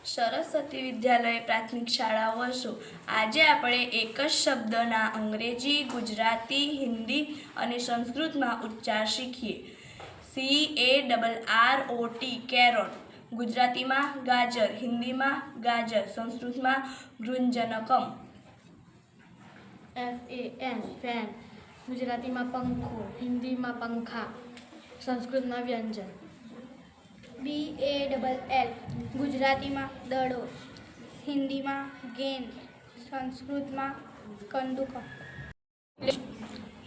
સરસ્વતી વિદ્યાલય પ્રાથમિક શાળા વર્ષો. આજે આપણે એક જ શબ્દના અંગ્રેજી, ગુજરાતી, હિન્દી અને સંસ્કૃતમાં ઉચ્ચાર શીખીએ. CARROT કેરોટ. ગુજરાતીમાં ગાજર, હિન્દીમાં ગાજર, સંસ્કૃતમાં ગૃંજનકમ. FAN fan. ગુજરાતીમાં પંખો, હિન્દીમાં પંખા, સંસ્કૃતમાં વ્યંજન. BALL ગુજરાતીમાં દડો, હિન્દીમાં ગેન, સંસ્કૃતમાં કંદુકમ.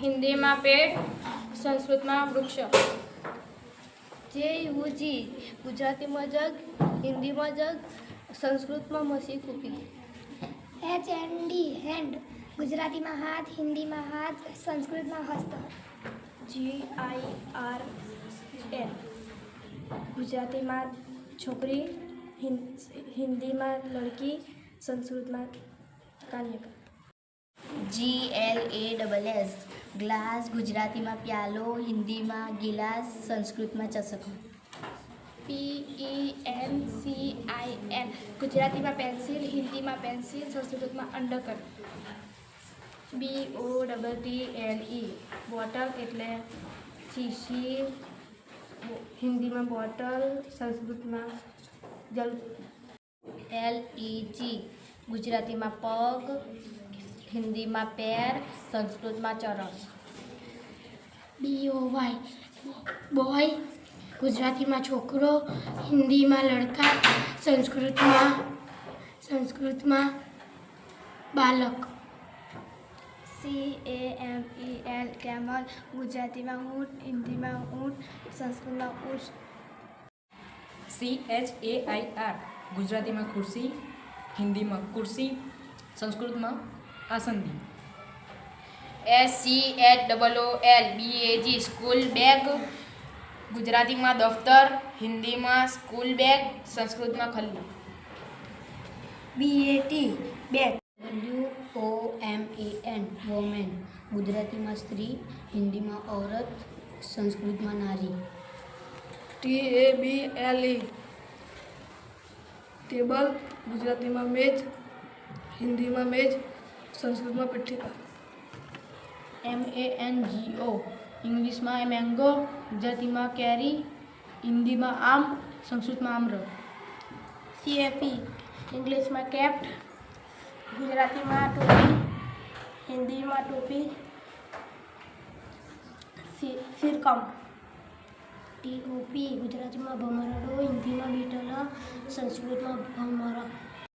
હિન્દીમાં પેડ, સંસ્કૃતમાં વૃક્ષ. JUG ગુજરાતીમાં જગ, હિન્દીમાં જગ, સંસ્કૃતમાં મસી કૂપી. HND હેન્ડ ગુજરાતીમાં હાથ, હિન્દીમાં હાથ, સંસ્કૃતમાં હસ્ત. GIRL ગુજરાતીમાં છોકરી, હિન્દીમાં લડકી, સંસ્કૃતમાં કન્યા. GLASS glass. ગુજરાતીમાં પ્યાલો, હિન્દીમાં ગિલાસ, સંસ્કૃતમાં ચષકો. PENCIL ગુજરાતીમાં પેન્સિલ, હિન્દીમાં પેન્સિલ, સંસ્કૃતમાં અંડકર. BOTTLE બોટલ એટલે શીશી, હિન્દીમાં બોટલ, સંસ્કૃતમાં જલ. LEG ગુજરાતીમાં પગ, હિન્દીમાં પેર, સંસ્કૃતમાં ચરણ. BOY બોય ગુજરાતીમાં છોકરો, હિન્દીમાં લડકા, સંસ્કૃતમાં બાલક. CAMEL કેમલ ગુજરાતીમાં ઊંટ, હિન્દીમાં ઊંટ, સંસ્કૃતમાં ઊંટ. CHAIR ગુજરાતીમાં ખુરશી, હિન્દીમાં કુર્સી, સંસ્કૃતમાં આસંદી. SCHOOL BAG school bag. ગુજરાતીમાં દફતર, હિન્દીમાં સ્કૂલ બેગ, સંસ્કૃતમાં ખલ્લી. BAT બેટ. WOMAN વોમેન. ગુજરાતીમાં સ્ત્રી, હિન્દીમાં ઔરત, સંસ્કૃતમાં નારી. TABLE table. ગુજરાતીમાં મેજ, હિન્દીમાં મેજ, સંસ્કૃતમાં પટ્ટિકા. MANGO ઇંગ્લિશમાં મેંગો, ગુજરાતીમાં કેરી, હિન્દીમાં આમ, સંસ્કૃતમાં આમ્ર. CAP ઇંગ્લિશમાં કેપ્ટ, ગુજરાતીમાં ટોપી, હિન્દીમાં ટોપી. સિરકમ. TOP ગુજરાતીમાં ભમરડો, હિન્દીમાં બીટલા, સંસ્કૃતમાં ભમરા.